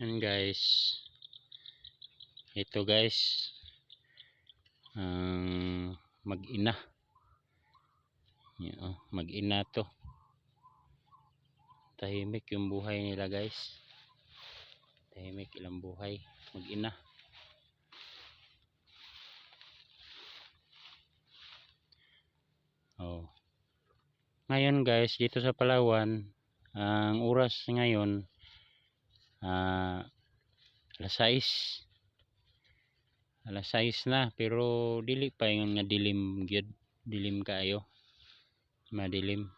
Yan guys, ito guys ang mag-ina. Mag-ina to, tahimik yung buhay nila guys, tahimik ilang buhay mag-ina. Ngayon guys, dito sa Palawan ang oras ngayon alas 6 na, pero dili pa yung nadilim gyud, dilim kaayo, madilim,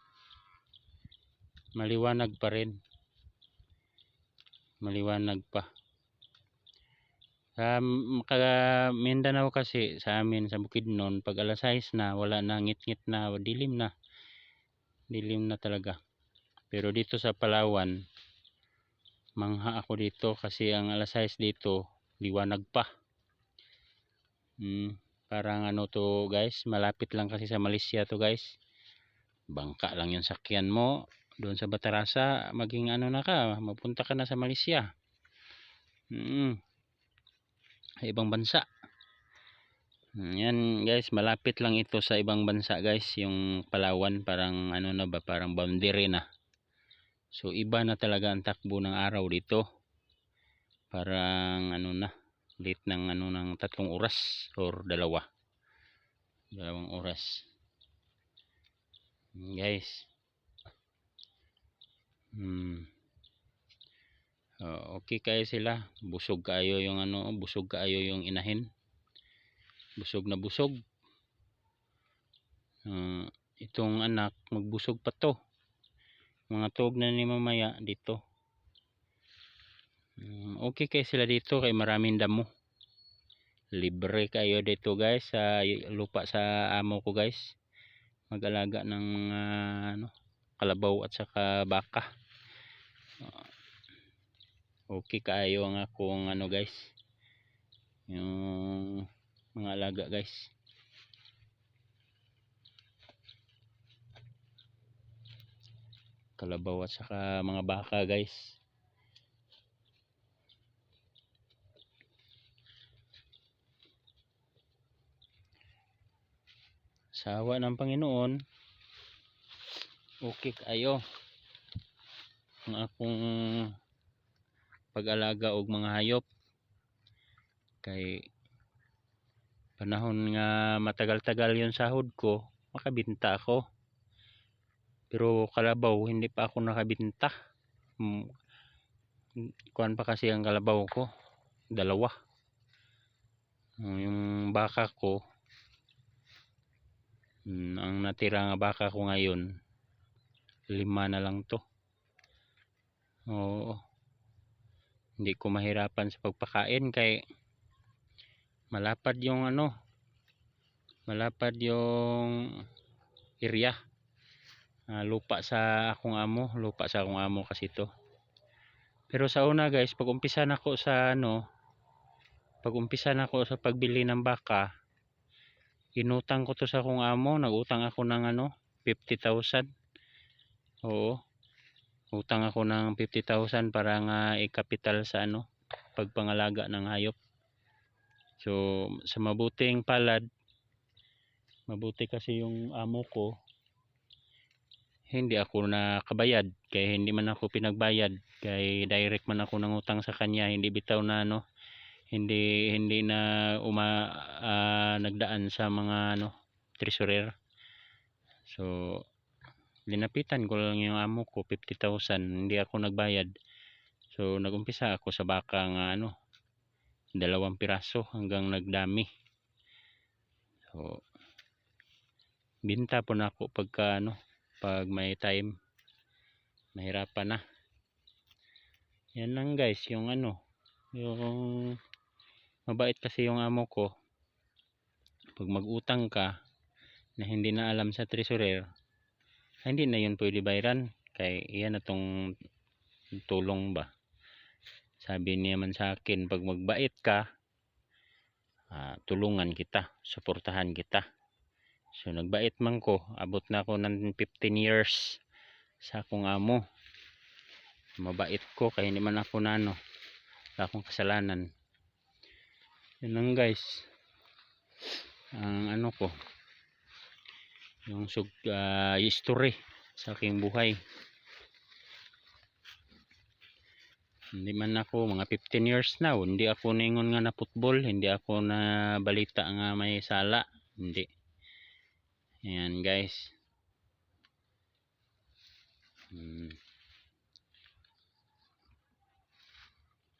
maliwanag pa rin, maliwanag pa. Mindanao kasi sa amin sa Bukidnon, pag alas 6 na wala na, ngit-ngit na, dilim na talaga. Pero dito sa Palawan, mangha ako dito kasi ang alas 6 dito liwanag pa. Parang ano to guys, malapit lang kasi sa Malaysia to guys. Bangka lang yung sakyan mo doon sa Batarasa, maging ano na ka, mapunta ka na sa Malaysia. Sa ibang bansa. Yan guys, malapit lang ito sa ibang bansa guys, yung Palawan, parang ano na ba, parang boundary na. So iba na talaga ang takbo ng araw dito. Parang ano na, late ng ano ng 3 oras or dalawang oras. Guys. Okay kayo sila, busog kayo yung ano, busog kayo yung inahin. Busog na busog. Itong anak magbusog pa to. Mga tuog na ni mamaya dito. Okay kayo sila dito kay maraming damo. Libre kayo dito guys sa lupa sa amo ko guys. Mag-alaga ng kalabaw at saka baka. Okay kayo ang akong ano guys, yung mga alaga guys. Kalabaw at saka mga baka guys. Sa awa ng Panginoon, okay kayo ang akong pag-alaga og mga hayop. Kay panahon nga matagal-tagal yung sahod ko, makabinta ako. Pero kalabaw hindi pa ako nakabinta. Kuan pa kasi ang kalabaw ko, 2. Yung baka ko, ang natira nga baka ko ngayon 5 na lang to. Hindi ko mahirapan sa pagpakain kay malapad yung ano, malapad yung area. Lupa sa akong amo kasi to. Pero sa una guys, pag-umpisa nako sa pagbili ng baka, inutang ko to sa akong amo, nag-utang ako ng 50,000. Utang ako ng 50,000 para nga i-capital sa pagpangalaga ng hayop. So sa mabuting palad, mabuti kasi yung amo ko, hindi ako nakabayad, kaya hindi man ako pinagbayad, kay direct man ako nangutang sa kanya, hindi bitaw na hindi na nagdaan sa mga treasurer. So linapitan ko lang yung amo ko 50,000, hindi ako nagbayad. So nagumpisa ako sa baka nga 2 piraso hanggang nagdami. So binta po na ako pagka pag may time, mahirapan na. Yan lang guys, yung yung mabait kasi yung amo ko. Pag mag-utang ka na hindi na alam sa treasurer, hindi na yun pwede bayaran, kay iyan na tong tulong ba. Sabi niya man sa akin, pag magbait ka, tulungan kita, suportahan kita. So nagbait man ko, abot na ako ng 15 years sa akong amo. Mabait ko kaya hindi man ako wala akong kasalanan. Yun lang guys, ang ano ko, yung history sa aking buhay. Hindi man ako mga 15 years na, hindi ako ningon nga na football, hindi ako na balita nga may sala, hindi. Ayan guys.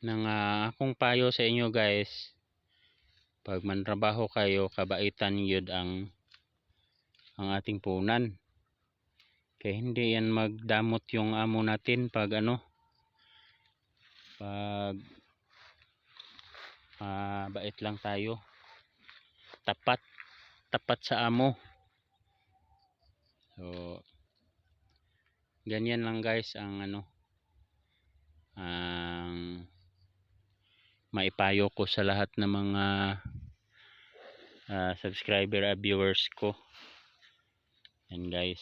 Nang akong payo sa inyo guys, pag mantrabaho kayo, kabaitan yun ang ating punan. Kaya hindi yan magdamot yung amo natin pag ano, pag bait lang tayo, tapat sa amo. So ganyan lang guys ang ano, ang maipayo ko sa lahat ng mga subscriber at viewers ko. And guys,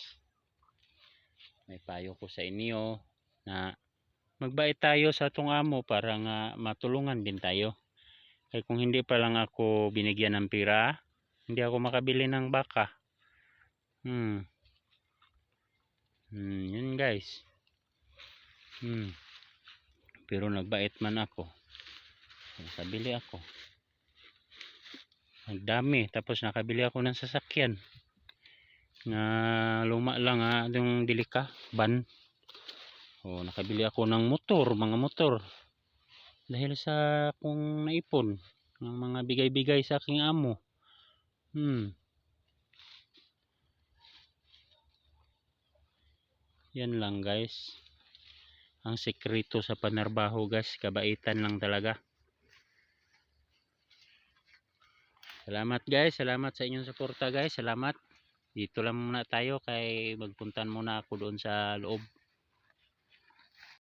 may payo ko sa inyo na magbait tayo sa atong amo para nga matulungan din tayo. Kaya kung hindi pa lang ako binigyan ng pira, hindi ako makabili ng baka. Yun guys. Pero nagbait man ako, nakabili ako, nagdami, tapos nakabili ako ng sasakyan na luma lang yung dilika van. Nakabili ako ng mga motor dahil sa kung naipon ng mga bigay-bigay sa aking amo. Yan lang guys ang sekreto sa panarbaho guys, kabaitan lang talaga. Salamat guys, salamat sa inyong suporta guys, salamat. Dito lang muna tayo kay magpuntan muna ako doon sa loob.